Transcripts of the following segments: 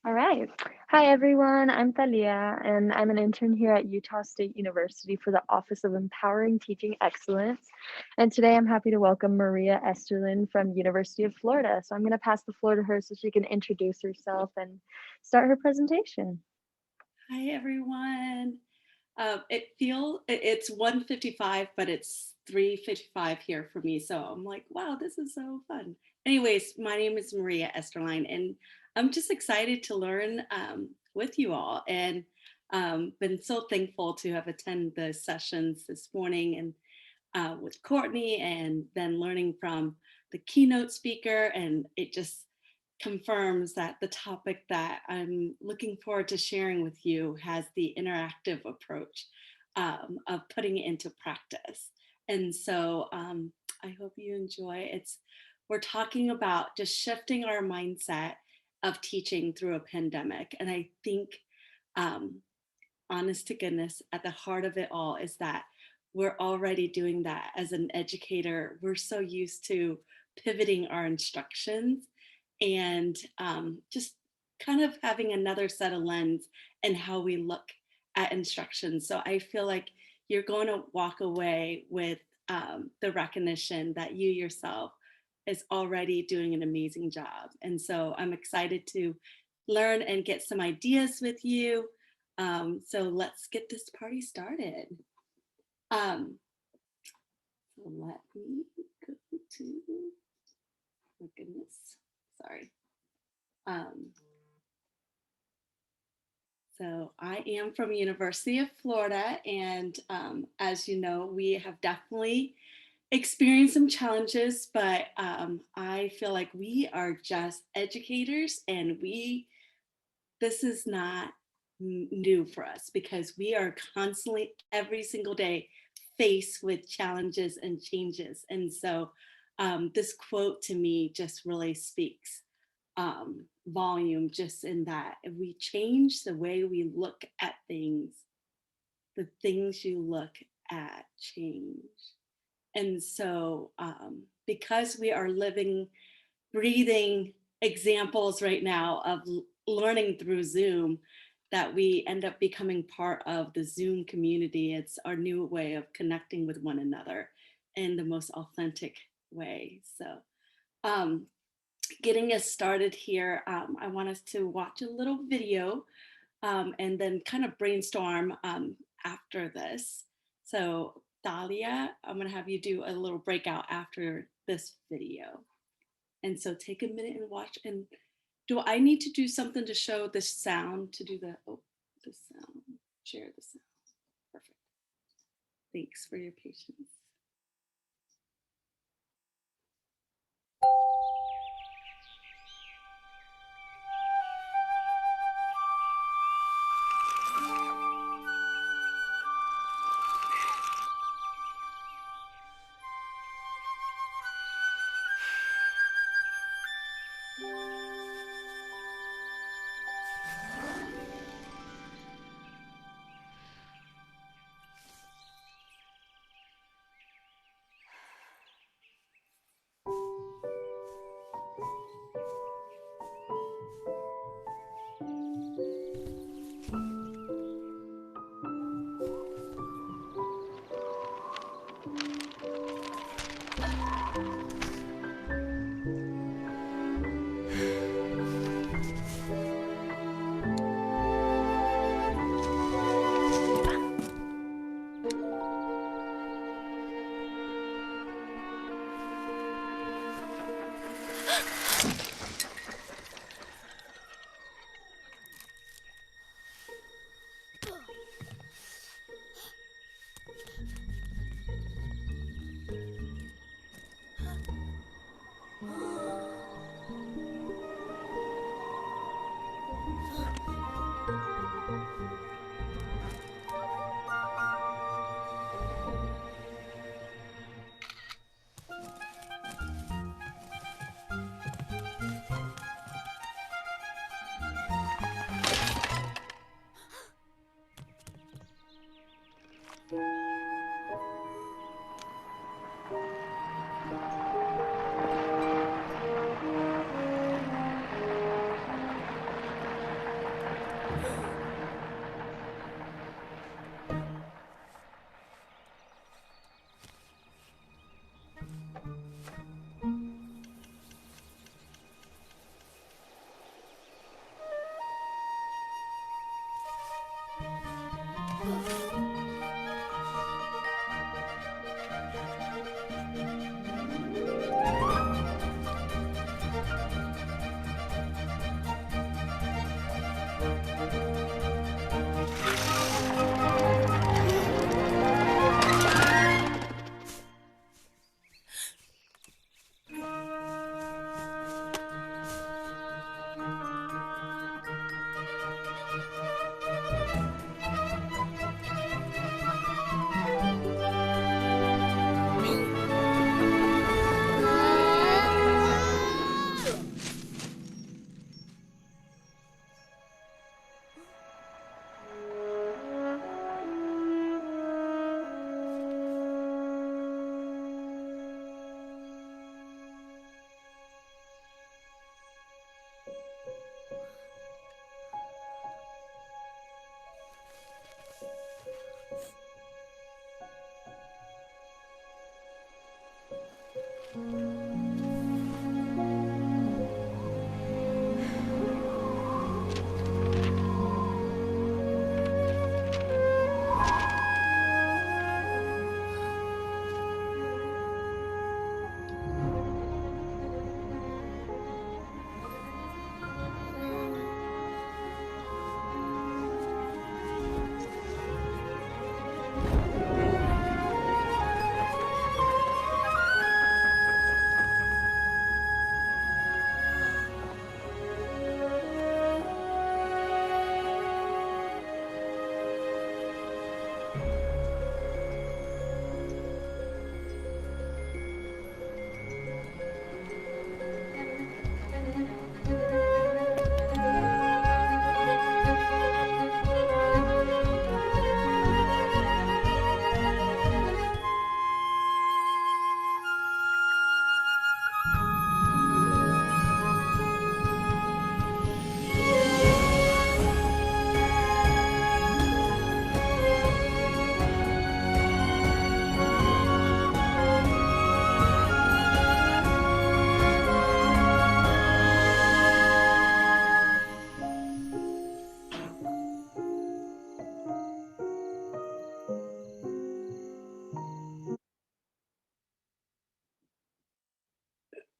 All right. Hi, everyone. I'm Thalia, and I'm an intern here at Utah State University for the Office of Empowering Teaching Excellence. And today I'm happy to welcome Maria Esterlin from University of Florida. So I'm going to pass the floor to her so she can introduce herself and start her presentation. Hi everyone. It's 1:55, but it's 3:55 here for me. So I'm like, wow, this is so fun. Anyways, my name is Maria Esterline, and I'm just excited to learn with you all, and been so thankful to have attended the sessions this morning and with Courtney, and then learning from the keynote speaker, and it just confirms that the topic that I'm looking forward to sharing with you has the interactive approach of putting it into practice. And so I hope you enjoy. We're talking about just shifting our mindset of teaching through a pandemic. And I think um, honest to goodness, at the heart of it all is that we're already doing that as an educator. We're so used to pivoting our instructions and just kind of having another set of lens and how we look at instruction. So I feel like you're going to walk away with the recognition that you yourself is already doing an amazing job. And so I'm excited to learn and get some ideas with you. So let's get this party started. Um, Let me go to, my goodness, sorry. Um, so I am from University of Florida, and as you know, we have definitely experienced some challenges, but I feel like we are just educators, and this is not new for us because we are constantly every single day faced with challenges and changes. And so this quote to me just really speaks volume, just in that if we change the way we look at things, the things you look at change. And so because we are living, breathing examples right now of learning through Zoom, that we end up becoming part of the Zoom community. It's our new way of connecting with one another in the most authentic way. So, um, getting us started here, I want us to watch a little video and then kind of brainstorm after this. So, Dahlia, I'm going to have you do a little breakout after this video. And so take a minute and watch. And do I need to do something to show the sound to do the sound, share the sound? Perfect. Thanks for your patience.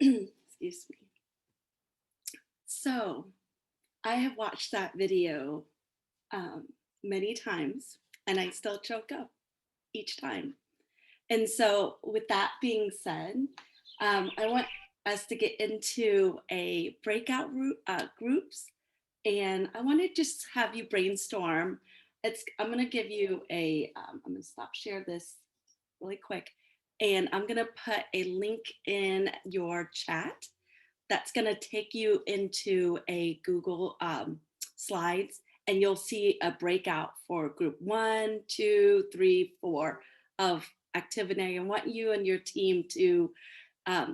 Excuse me. So I have watched that video um, many times and I still choke up each time. And so, with that being said, I want us to get into a breakout groups, and I want to just have you brainstorm. I'm going to give you a. I'm going to stop share this really quick, and I'm going to put a link in your chat that's going to take you into a Google Slides, and you'll see a breakout for group 1, 2, 3, 4 of activity. I want you and your team to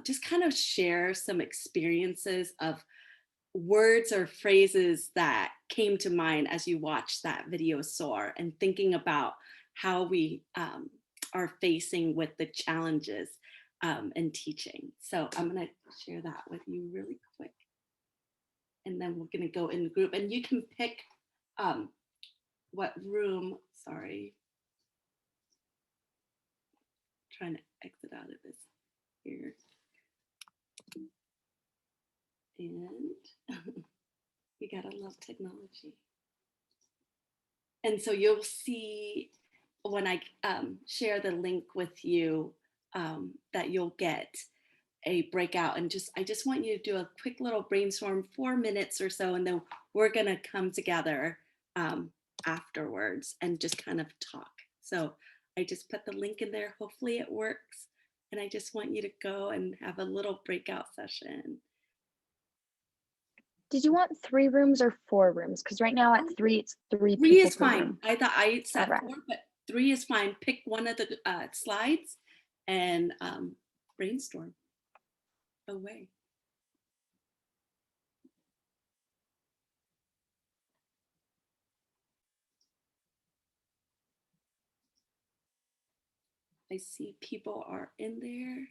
just kind of share some experiences of words or phrases that came to mind as you watched that video soar and thinking about how we are facing with the challenges in teaching. So I'm going to share that with you really quick. And then we're going to go in group and you can pick what room, sorry, trying to exit out of this here. And you gotta love technology. And so you'll see when I share the link with you that you'll get a breakout and I just want you to do a quick little brainstorm, 4 minutes or so, and then we're gonna come together afterwards and just kind of talk. So I just put the link in there. Hopefully it works. And I just want you to go and have a little breakout session. Did you want 3 rooms or 4 rooms? Because right now at 3, it's 3 Three people is per fine. room. I thought I said Okay. 4, but 3 is fine. Pick one of the slides and brainstorm away. I see people are in there.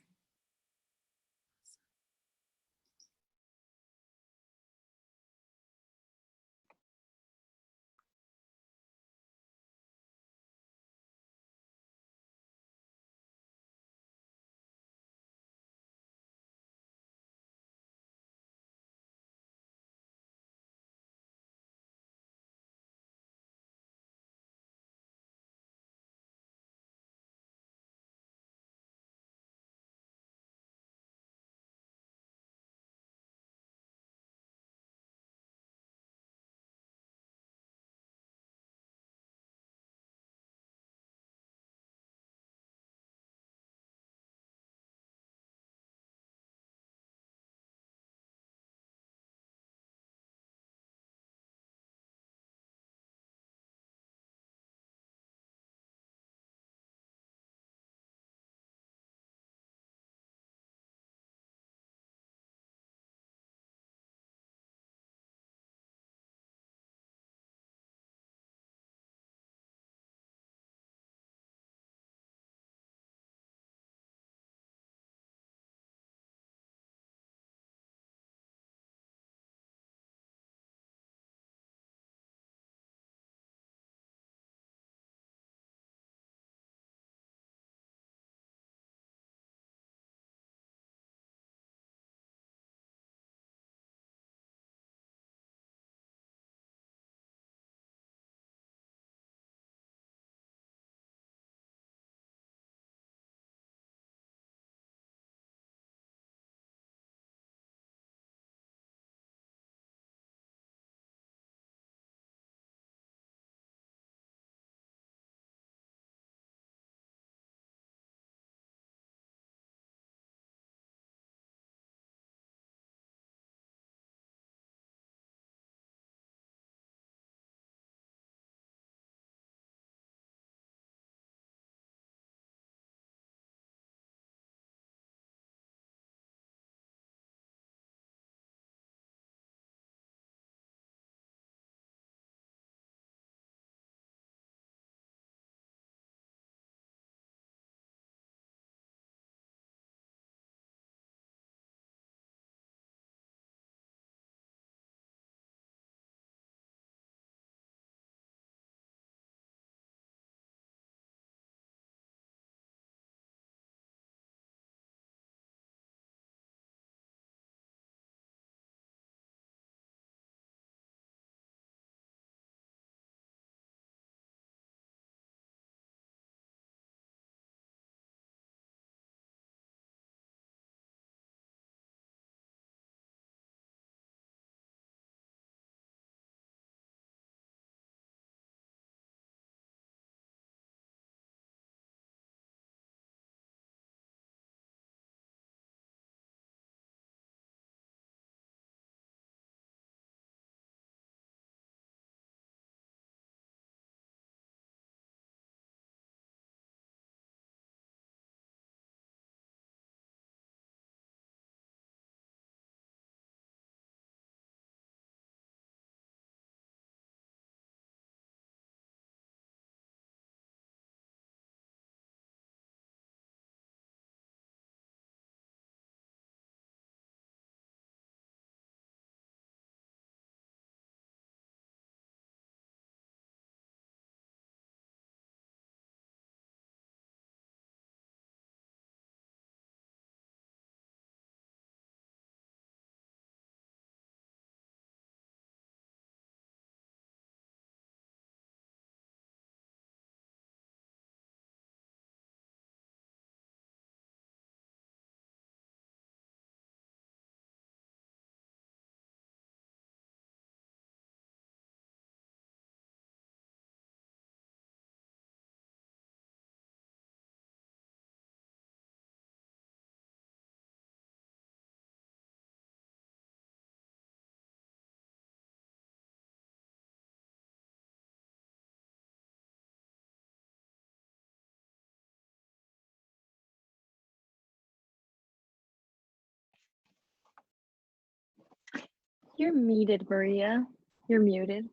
You're muted, Maria. You're muted.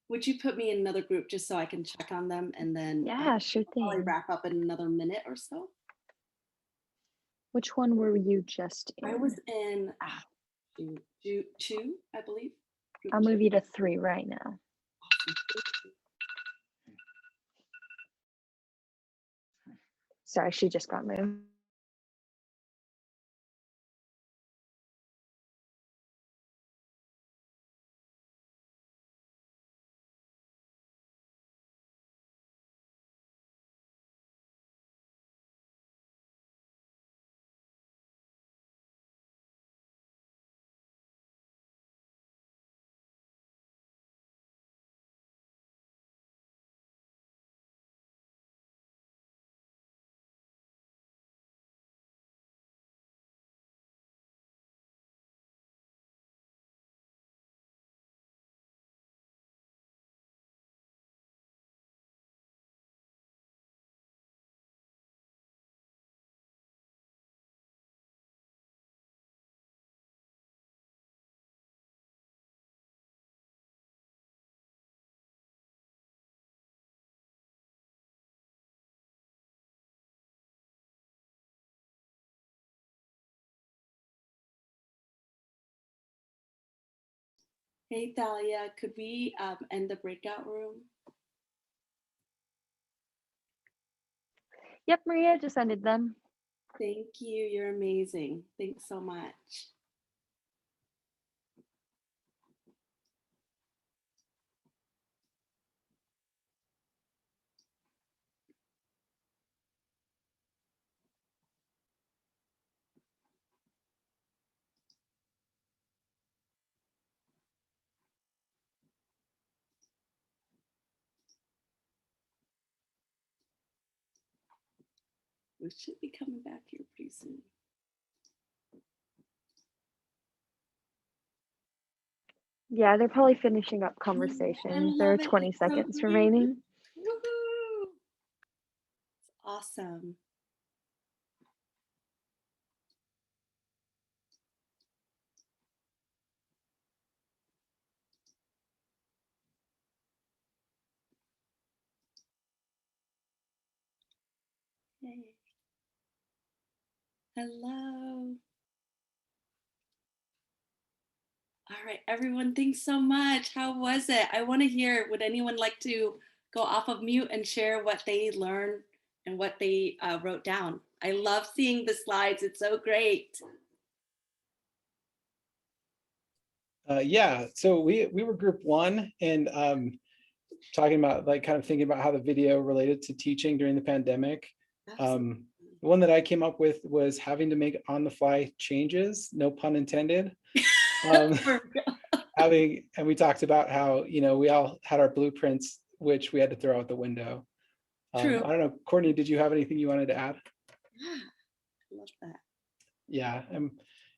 Would you put me in another group just so I can check on them and then Yeah, sure probably thing. wrap up in another minute or so? Which one were you just I in? was in two, I believe. Group I'll two. move you to 3 right now. Awesome. Sorry, she just got moved. Hey, Thalia, could we end the breakout room? Yep, Maria just ended them. Thank you. You're amazing. Thanks so much. We should be coming back here pretty soon. Yeah, they're probably finishing up I conversation. There are love it. 20 It's so seconds great. remaining. Woohoo! It's awesome. Hey. Hello. All right, everyone, thanks so much. How was it? I want to hear, would anyone like to go off of mute and share what they learned and what they wrote down? I love seeing the slides. It's so great. Yeah, so we were group one and talking about like kind of thinking about how the video related to teaching during the pandemic. Absolutely. The one that I came up with was having to make on the fly changes, no pun intended. Um, and we talked about how, you know, we all had our blueprints, which we had to throw out the window. True. I don't know, Courtney, did you have anything you wanted to add? Yeah, I love that. Yeah,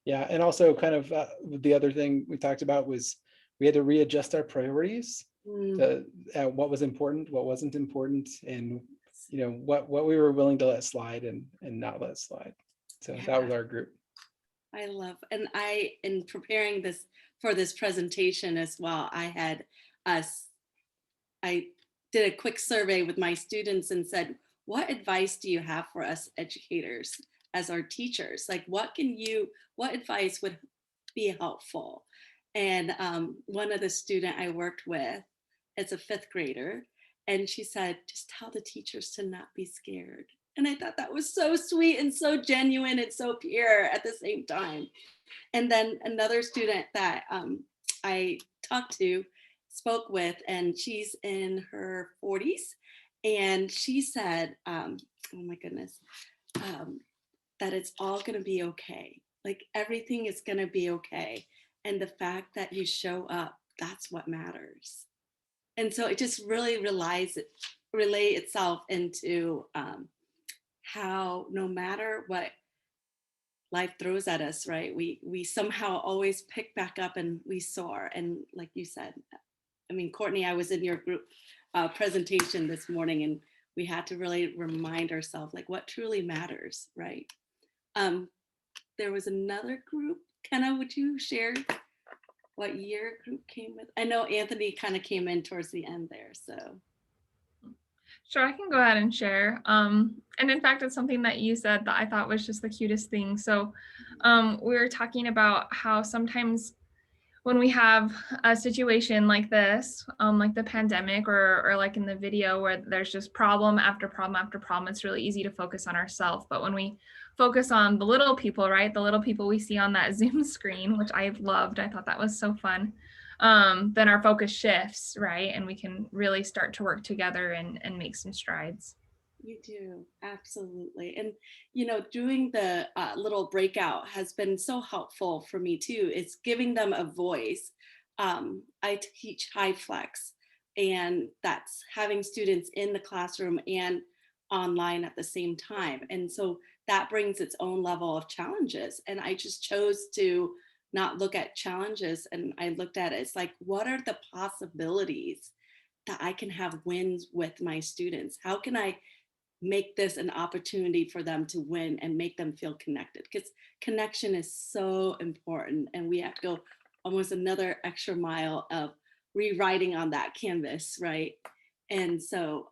yeah, and also kind of the other thing we talked about was we had to readjust our priorities to what was important, what wasn't important, and you know what we were willing to let slide and not let slide. So Yeah. that was our group. I love, and I, in preparing this for this presentation as well, I did a quick survey with my students and said, what advice do you have for us educators as our teachers? Like, what advice would be helpful? And one of the student I worked with is a 5th grader, and she said, just tell the teachers to not be scared. And I thought that was so sweet and so genuine and so pure at the same time. And then another student that I spoke with, and she's in her 40s. And she said, oh my goodness, that it's all going to be okay. Like everything is going to be okay. And the fact that you show up, that's what matters. And so it just really relay itself into how no matter what life throws at us, right, we somehow always pick back up and we soar. And like you said, I mean, Courtney, I was in your group presentation this morning, and we had to really remind ourselves like what truly matters, right? There was another group Kenna, would you share what year group came with? I know Anthony kind of came in towards the end there, so. Sure, I can go ahead and share. And in fact, it's something that you said that I thought was just the cutest thing. So we were talking about how sometimes when we have a situation like this, like the pandemic or like in the video where there's just problem after problem after problem, it's really easy to focus on ourselves. But when we focus on the little people, right, the little people we see on that Zoom screen, which I loved, I thought that was so fun, then our focus shifts, right? And we can really start to work together and make some strides. You do, absolutely. And, you know, doing the little breakout has been so helpful for me too. It's giving them a voice. I teach high flex, and that's having students in the classroom and online at the same time. And so that brings its own level of challenges. And I just chose to not look at challenges, and I looked at it, it's like, what are the possibilities that I can have wins with my students? How can I make this an opportunity for them to win and make them feel connected? Because connection is so important, and we have to go almost another extra mile of rewriting on that canvas, right? And so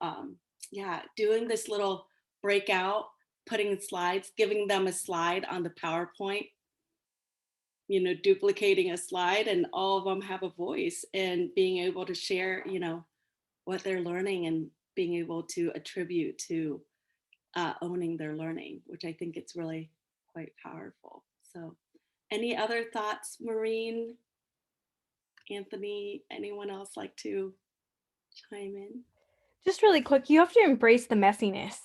yeah, doing this little breakout, putting slides, giving them a slide on the PowerPoint, you know, duplicating a slide, and all of them have a voice, and being able to share, you know, what they're learning, and being able to attribute to owning their learning, which I think it's really quite powerful. So any other thoughts, Maureen, Anthony, anyone else like to chime in? Just really quick, you have to embrace the messiness.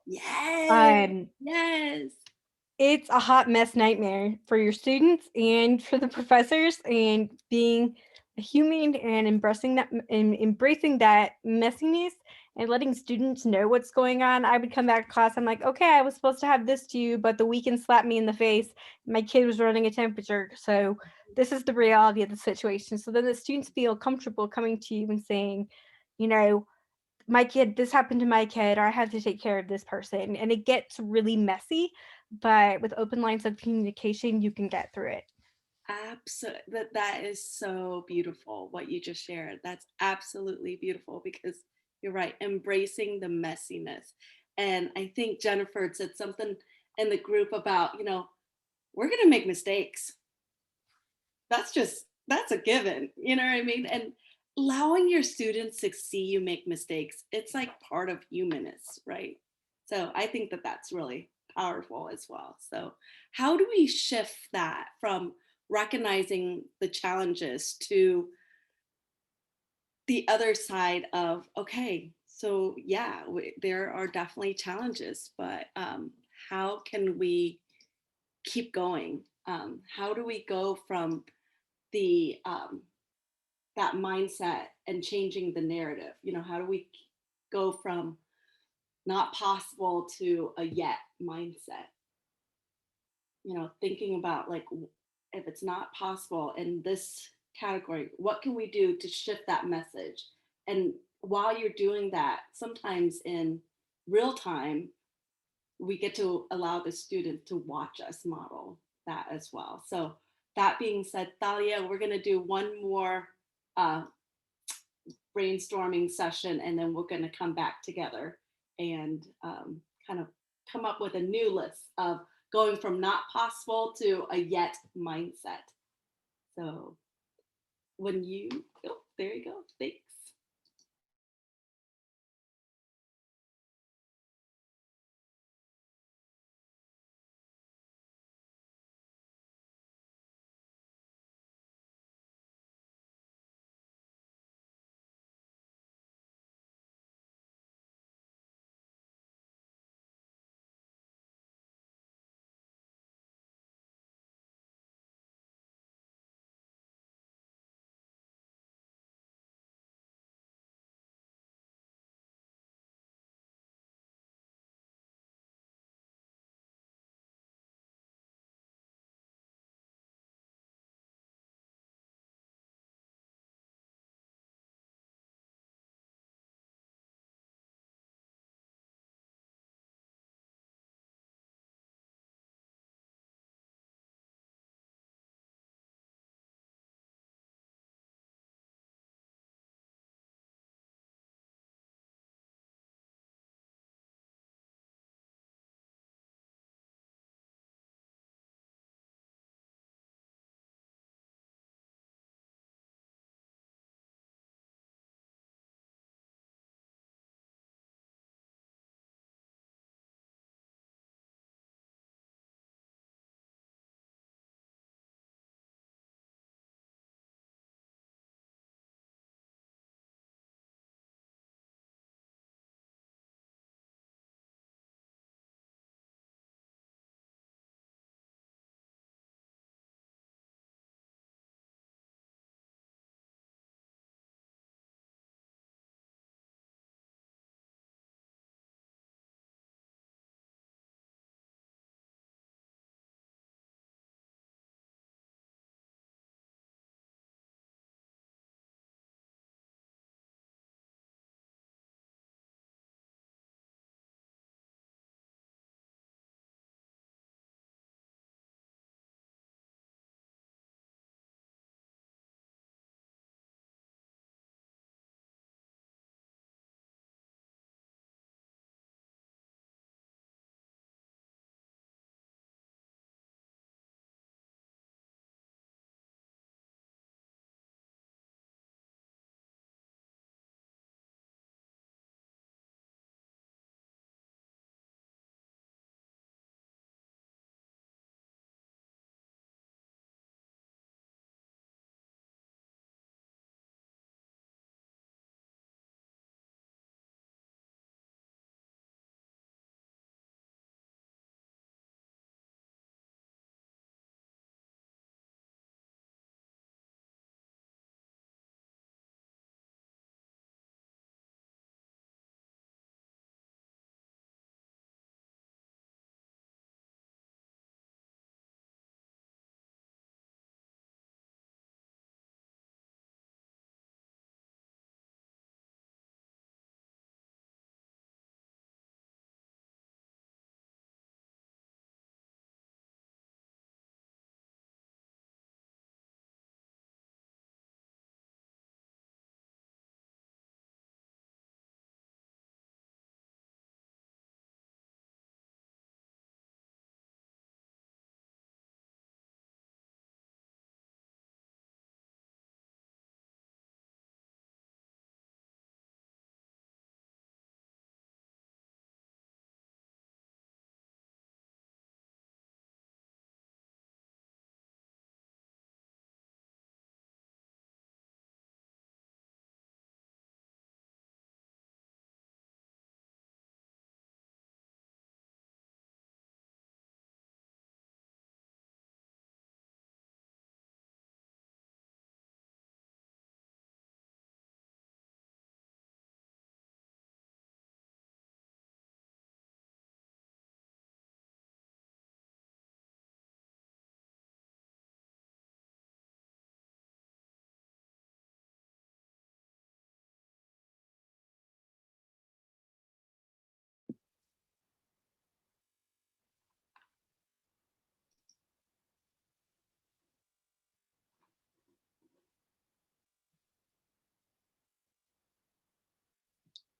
Yes, yes. It's a hot mess nightmare for your students and for the professors, and being a human and embracing that messiness and letting students know what's going on. I would come back to class, I'm like, okay, I was supposed to have this to you, but the weekend slapped me in the face. My kid was running a temperature. So this is the reality of the situation. So then the students feel comfortable coming to you and saying, you know, my kid, this happened to my kid, or I have to take care of this person. And it gets really messy, but with open lines of communication, you can get through it. Absolutely. That is so beautiful what you just shared. That's absolutely beautiful, because you're right, embracing the messiness. And I think Jennifer had said something in the group about, you know, we're going to make mistakes. That's a given, you know what I mean? And allowing your students to see you make mistakes, it's like part of humanness, right? So I think that that's really powerful as well. So how do we shift that from recognizing the challenges to the other side of, okay, so yeah, there are definitely challenges, but how can we keep going? How do we go from the that mindset and changing the narrative? You know, how do we go from not possible to a yet mindset? You know, thinking about like, if it's not possible in this category, what can we do to shift that message? And while you're doing that, sometimes in real time, we get to allow the student to watch us model that as well. So that being said, Thalia, we're going to do one more uh, brainstorming session, and then we're going to come back together and kind of come up with a new list of going from not possible to a yet mindset. So when you, oh, there you go. Thanks.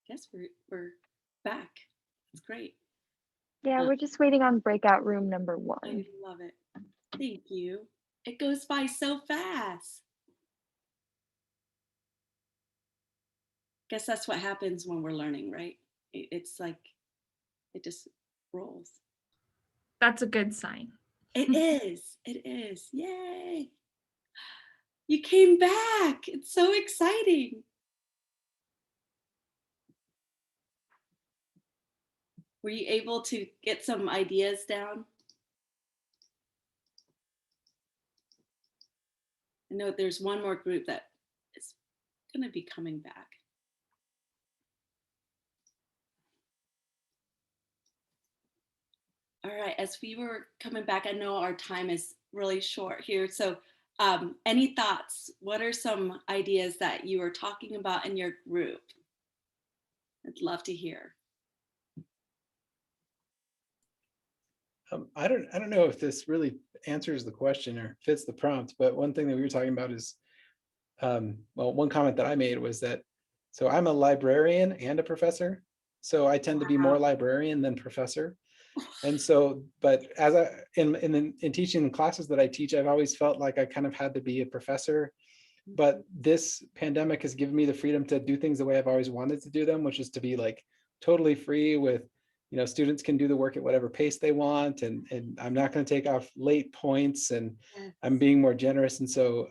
guess we're back. It's great. Yeah, we're just waiting on breakout room number I 1. love it. Thank you. It goes by so fast. Guess that's what happens when we're learning, right? It's like it just rolls. That's a good sign. It is. It is. Yay. You came back. It's so exciting. Were you able to get some ideas down? I know there's one more group that is going to be coming back. All right, as we were coming back, I know our time is really short here. So any thoughts? What are some ideas that you were talking about in your group? I'd love to hear. I don't know if this really answers the question or fits the prompt, but one thing that we were talking about is, well, one comment that I made was that, so I'm a librarian and a professor, so I tend to be more librarian than professor. And so, but as in teaching the classes that I teach, I've always felt like I kind of had to be a professor. But this pandemic has given me the freedom to do things the way I've always wanted to do them, which is to be like totally free with, students can do the work at whatever pace they want, and I'm not going to take off late points, and I'm being more generous. And so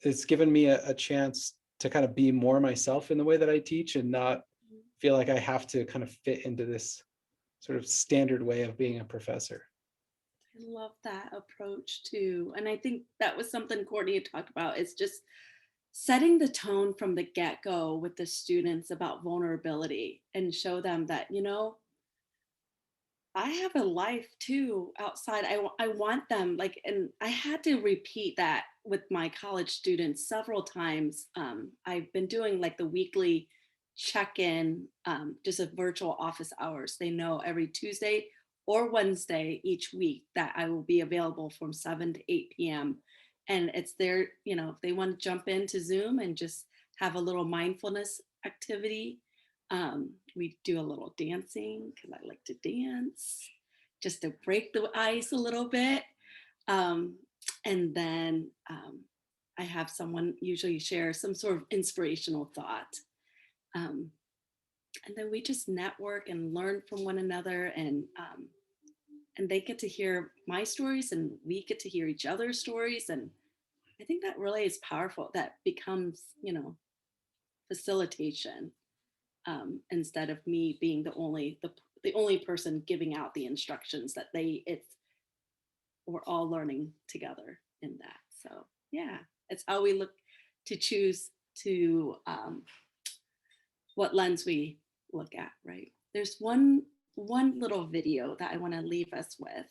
it's given me a chance to kind of be more myself in the way that I teach and not feel like I have to kind of fit into this sort of standard way of being a professor. I love that approach too. And I think that was something Courtney had talked about, is just setting the tone from the get-go with the students about vulnerability and show them that, I have a life too outside. I want them, like, and I had to repeat that with my college students several times. I've been doing like the weekly check-in, just a virtual office hours. They know every Tuesday or Wednesday each week that I will be available from 7 to 8 p.m. And it's their, if they want to jump into Zoom and just have a little mindfulness activity. We do a little dancing because I like to dance just to break the ice a little bit. And then I have someone usually share some sort of inspirational thought. And then we just network and learn from one another, and they get to hear my stories and we get to hear each other's stories. And I think that really is powerful. That becomes, facilitation. Instead of me being the only person giving out the instructions, that we're all learning together in that. So yeah, it's how we look to choose to what lens we look at, right? There's one little video that I want to leave us with,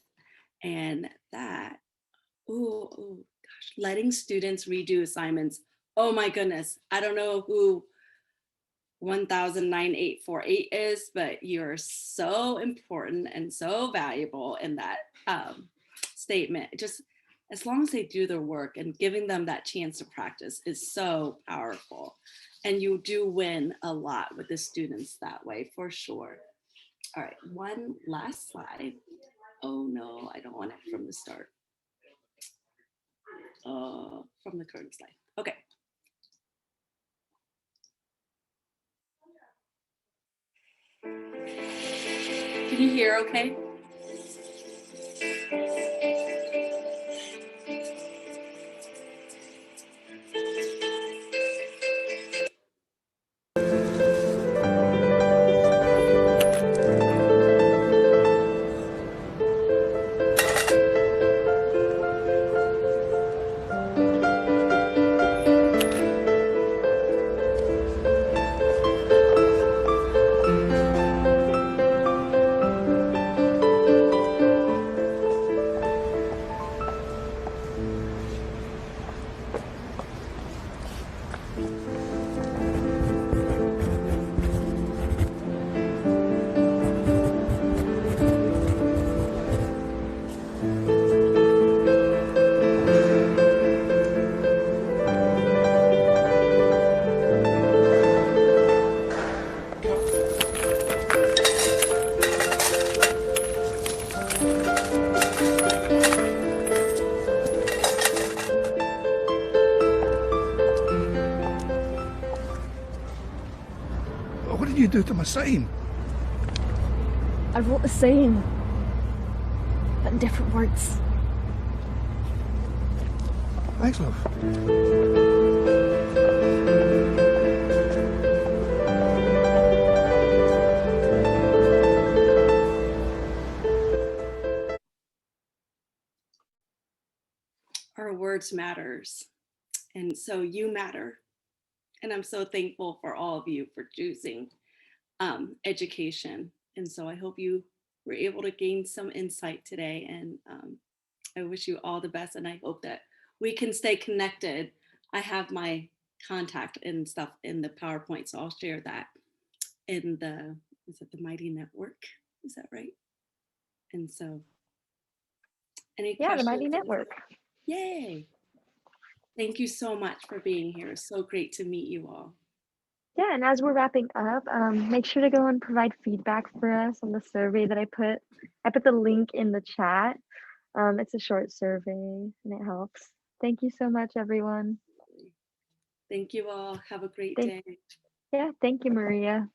and that, oh gosh, letting students redo assignments. Oh my goodness, I don't know who 10009848 is, but you're so important and so valuable in that statement. Just as long as they do their work, and giving them that chance to practice is so powerful. And you do win a lot with the students that way, for sure. All right, one last slide. Oh no, I don't want it from the start. From the current slide. Okay. Can you hear okay? you do to my sign? I wrote the same, but in different words. Thanks, love. Our words matters. And so you matter. And I'm so thankful for all of you for choosing education. And so I hope you were able to gain some insight today. And I wish you all the best. And I hope that we can stay connected. I have my contact and stuff in the PowerPoint, so I'll share that in the, is it the Mighty Network? Is that right? And so, any Yeah, the questions? Mighty Network. Yay. Thank you so much for being here. So great to meet you all. Yeah, and as we're wrapping up, make sure to go and provide feedback for us on the survey that I put. I put the link in the chat. It's a short survey and it helps. Thank you so much, everyone. Thank you all. Have a great Thank- day. Yeah, thank you, Maria.